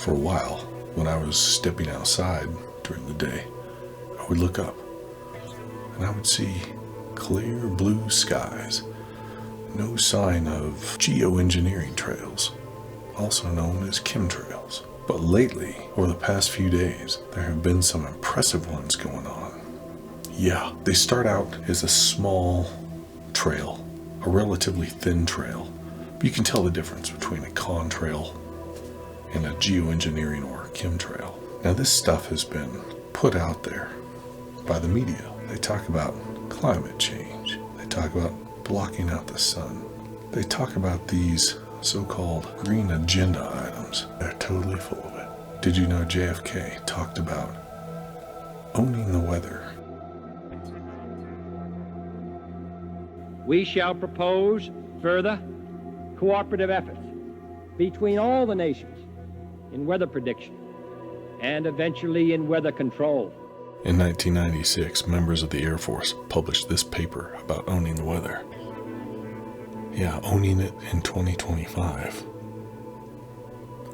For a while, when I was stepping outside during the day, I would look up and I would see clear blue skies. No sign of geoengineering trails, also known as chemtrails. But lately, over the past few days, there have been some impressive ones going on. Yeah, they start out as a small trail, a relatively thin trail. But you can tell the difference between a contrail and a geoengineering or chemtrail. Now this stuff has been put out there by the media. They talk about climate change. They talk about blocking out the sun. They talk about these so-called green agenda items. They're totally full of it. Did you know JFK talked about owning the weather? We shall propose further cooperative efforts between all the nations in weather prediction and eventually in weather control. In 1996, members of the Air Force published this paper about owning the weather. Yeah, owning it in 2025.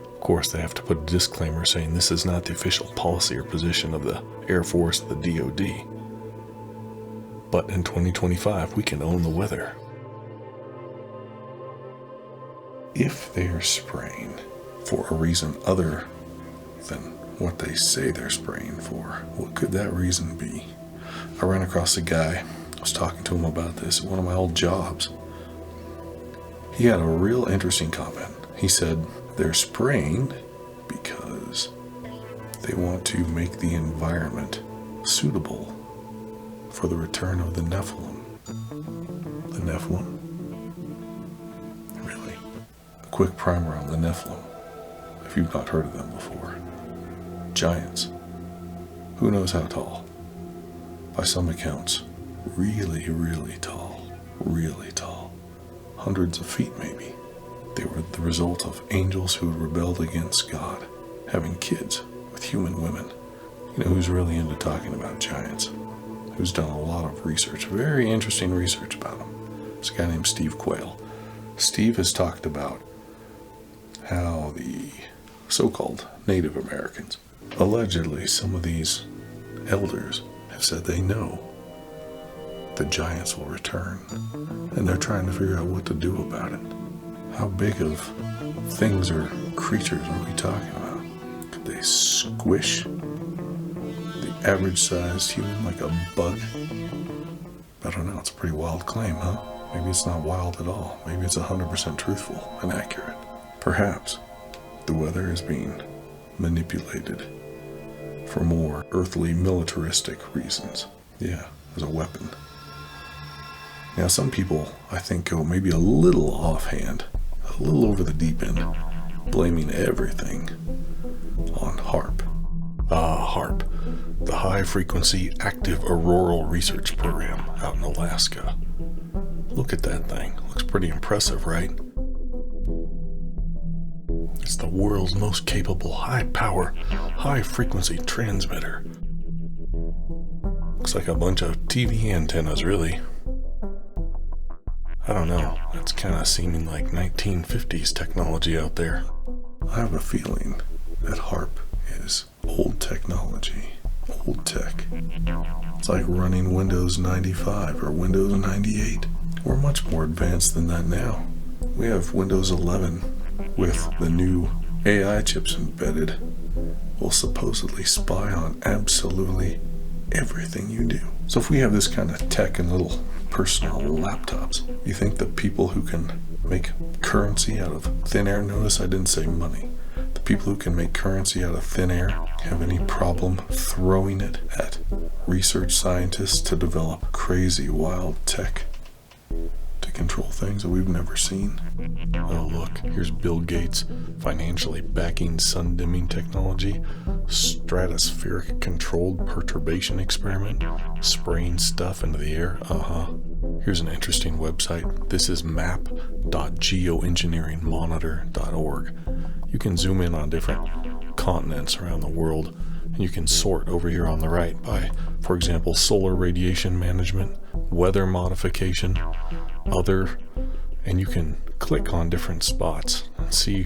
Of course, they have to put a disclaimer saying this is not the official policy or position of the Air Force or the DoD. But in 2025, we can own the weather. If they're spraying for a reason other than what they say they're spraying for, what could that reason be? I ran across a guy, I was talking to him about this at one of my old jobs. He had a real interesting comment. He said they're spraying because they want to make the environment suitable for the return of the Nephilim. The Nephilim? Really? A quick primer on the Nephilim, if you've not heard of them before. Giants. Who knows how tall? By some accounts, really, really tall. Really tall. Hundreds of feet, maybe. They were the result of angels who rebelled against God, having kids with human women. You know who's really into talking about giants? Who's done a lot of research, very interesting research about them. It's a guy named Steve Quayle. Steve has talked about how the so-called Native Americans, allegedly some of these elders have said they know the giants will return, and they're trying to figure out what to do about it. How big of things or creatures are we talking about? Could they squish the average-sized human like a bug? I don't know, it's a pretty wild claim, huh? Maybe it's not wild at all. Maybe it's 100% truthful and accurate. Perhaps the weather is being manipulated for more earthly militaristic reasons. Yeah, as a weapon. Now some people, I think, go maybe a little offhand, a little over the deep end, blaming everything on HAARP. HAARP, the High Frequency Active Auroral Research Program out in Alaska. Look at that thing. Looks pretty impressive, right? It's the world's most capable high-power, high-frequency transmitter. Looks like a bunch of TV antennas, really. I don't know, that's kind of seeming like 1950s technology out there. I have a feeling that HAARP is old technology, old tech. It's like running Windows 95 or Windows 98. We're much more advanced than that now. We have Windows 11 with the new AI chips embedded. Will supposedly spy on absolutely everything you do. So if we have this kind of tech in little personal laptops, you think the people who can make currency out of thin air, notice I didn't say money, the people who can make currency out of thin air have any problem throwing it at research scientists to develop crazy wild tech to control things that we've never seen? Oh look, here's Bill Gates financially backing sun dimming technology, stratospheric controlled perturbation experiment, spraying stuff into the air. Here's an interesting website. This is map.geoengineeringmonitor.org. You can zoom in on different continents around the world, and you can sort over here on the right by, for example, solar radiation management, weather modification, other, and you can click on different spots and see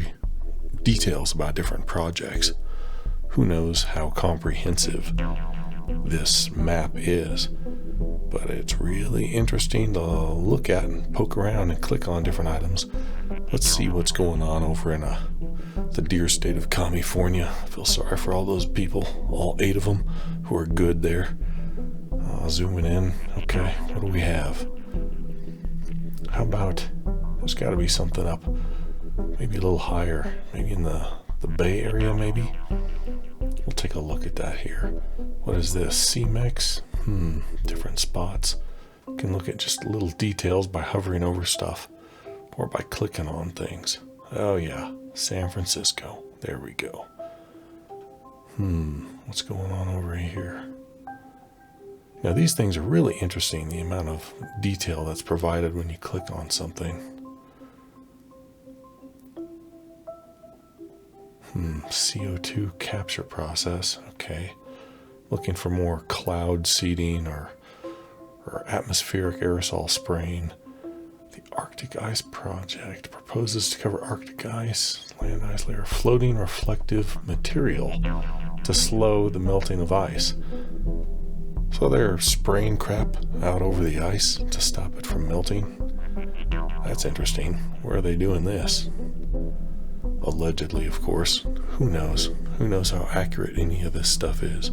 details about different projects. Who knows how comprehensive this map is, but it's really interesting to look at and poke around and click on different items. Let's see what's going on over in the dear state of California. I feel sorry for all those people, all 8 of them, who are good there. Zooming in. Okay, what do we have? How about, there's got to be something up, maybe a little higher, maybe in the Bay Area, maybe? We'll take a look at that here. What is this? CMEX? Different spots. You can look at just little details by hovering over stuff or by clicking on things. Oh yeah, San Francisco. There we go. What's going on over here? Now these things are really interesting, the amount of detail that's provided when you click on something. CO2 capture process. Okay. Looking for more cloud seeding or atmospheric aerosol spraying. The Arctic Ice Project proposes to cover Arctic ice, land ice layer, floating reflective material to slow the melting of ice. So they're spraying crap out over the ice to stop it from melting. That's interesting. Where are they doing this? Allegedly, of course. Who knows? Who knows how accurate any of this stuff is?